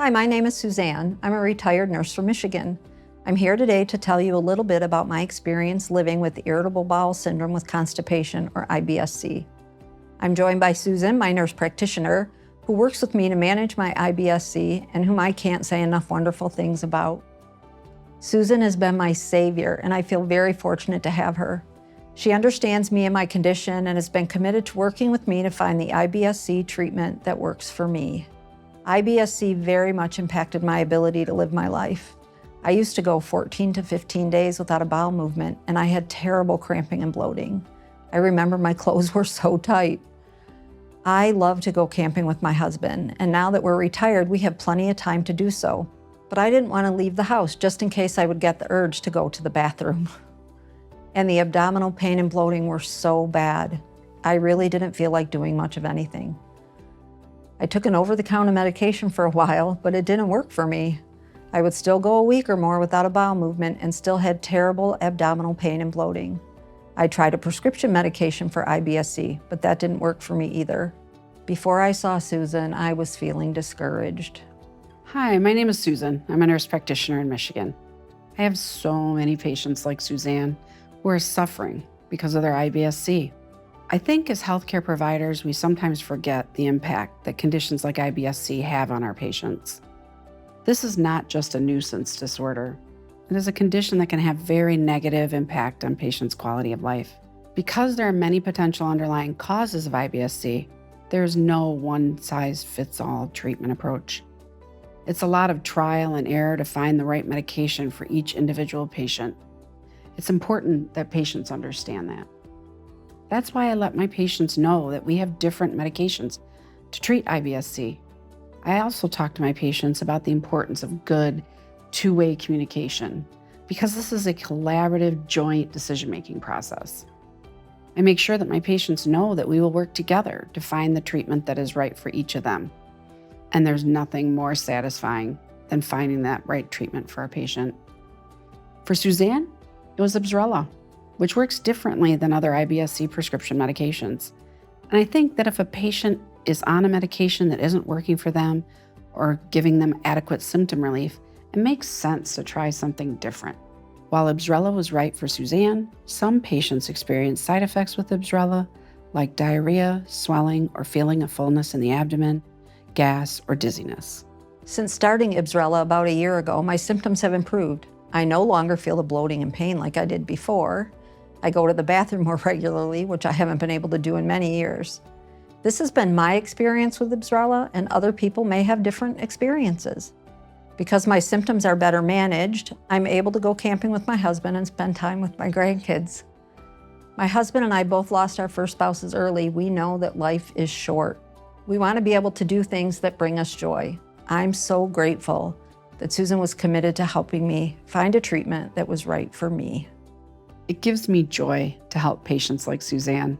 Hi, my name is Suzanne. I'm a retired nurse from Michigan. I'm here today to tell you a little bit about my experience living with Irritable Bowel Syndrome with Constipation, or IBS-C. I'm joined by Susan, my nurse practitioner, who works with me to manage my IBS-C and whom I can't say enough wonderful things about. Susan has been my savior, and I feel very fortunate to have her. She understands me and my condition and has been committed to working with me to find the IBS-C treatment that works for me. IBS-C very much impacted my ability to live my life. I used to go 14 to 15 days without a bowel movement, and I had terrible cramping and bloating. I remember my clothes were so tight. I love to go camping with my husband, and now that we're retired, we have plenty of time to do so. But I didn't want to leave the house just in case I would get the urge to go to the bathroom. And the abdominal pain and bloating were so bad. I really didn't feel like doing much of anything. I took an over-the-counter medication for a while, but it didn't work for me. I would still go a week or more without a bowel movement and still had terrible abdominal pain and bloating. I tried a prescription medication for IBS-C, but that didn't work for me either. Before I saw Susan, I was feeling discouraged. Hi, my name is Susan. I'm a nurse practitioner in Michigan. I have so many patients like Suzanne who are suffering because of their IBS-C. I think as healthcare providers, we sometimes forget the impact that conditions like IBS-C have on our patients. This is not just a nuisance disorder. It is a condition that can have very negative impact on patients' quality of life. Because there are many potential underlying causes of IBS-C, there is no one-size-fits-all treatment approach. It's a lot of trial and error to find the right medication for each individual patient. It's important that patients understand that. That's why I let my patients know that we have different medications to treat IBS-C. I also talk to my patients about the importance of good two-way communication, because this is a collaborative, joint decision-making process. I make sure that my patients know that we will work together to find the treatment that is right for each of them. And there's nothing more satisfying than finding that right treatment for our patient. For Suzanne, it was IBSRELA, which works differently than other IBS-C prescription medications. And I think that if a patient is on a medication that isn't working for them or giving them adequate symptom relief, it makes sense to try something different. While IBSRELA was right for Suzanne, some patients experience side effects with IBSRELA, like diarrhea, swelling, or feeling of fullness in the abdomen, gas, or dizziness. Since starting IBSRELA about a year ago, my symptoms have improved. I no longer feel the bloating and pain like I did before. I go to the bathroom more regularly, which I haven't been able to do in many years. This has been my experience with IBSRELA, and other people may have different experiences. Because my symptoms are better managed, I'm able to go camping with my husband and spend time with my grandkids. My husband and I both lost our first spouses early. We know that life is short. We want to be able to do things that bring us joy. I'm so grateful that Susan was committed to helping me find a treatment that was right for me. It gives me joy to help patients like Suzanne.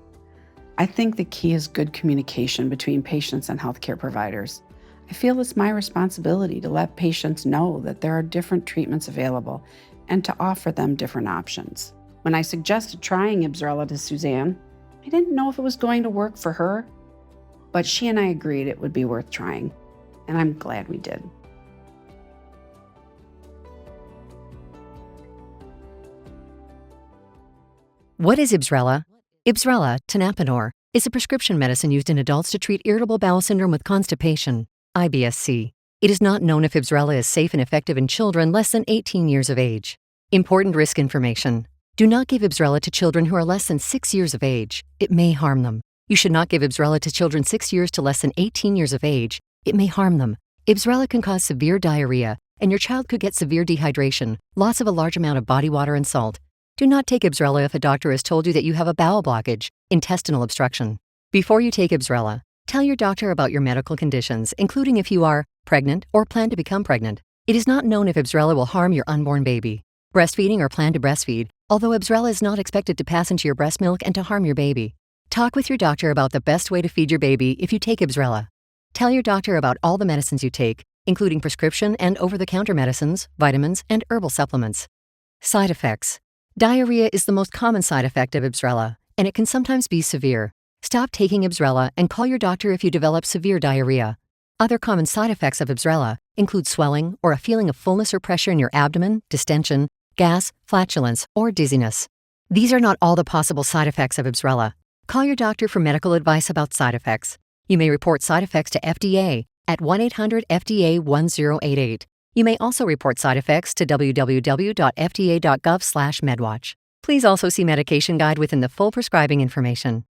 I think the key is good communication between patients and healthcare providers. I feel it's my responsibility to let patients know that there are different treatments available and to offer them different options. When I suggested trying IBSRELA to Suzanne, I didn't know if it was going to work for her, but she and I agreed it would be worth trying, and I'm glad we did. What is IBSRELA? IBSRELA, tenapanor, is a prescription medicine used in adults to treat irritable bowel syndrome with constipation, IBS-C. It is not known if IBSRELA is safe and effective in children less than 18 years of age. Important risk information. Do not give IBSRELA to children who are less than 6 years of age. It may harm them. You should not give IBSRELA to children 6 years to less than 18 years of age. It may harm them. IBSRELA can cause severe diarrhea, and your child could get severe dehydration, loss of a large amount of body water and salt. Do not take IBSRELA if a doctor has told you that you have a bowel blockage, intestinal obstruction. Before you take IBSRELA, tell your doctor about your medical conditions, including if you are pregnant or plan to become pregnant. It is not known if IBSRELA will harm your unborn baby. Breastfeeding or plan to breastfeed, although IBSRELA is not expected to pass into your breast milk and to harm your baby. Talk with your doctor about the best way to feed your baby if you take IBSRELA. Tell your doctor about all the medicines you take, including prescription and over-the-counter medicines, vitamins, and herbal supplements. Side effects. Diarrhea is the most common side effect of IBSRELA, and it can sometimes be severe. Stop taking IBSRELA and call your doctor if you develop severe diarrhea. Other common side effects of IBSRELA include swelling or a feeling of fullness or pressure in your abdomen, distension, gas, flatulence, or dizziness. These are not all the possible side effects of IBSRELA. Call your doctor for medical advice about side effects. You may report side effects to FDA at 1-800-FDA-1088. You may also report side effects to www.fda.gov/medwatch. Please also see medication guide within the full prescribing information.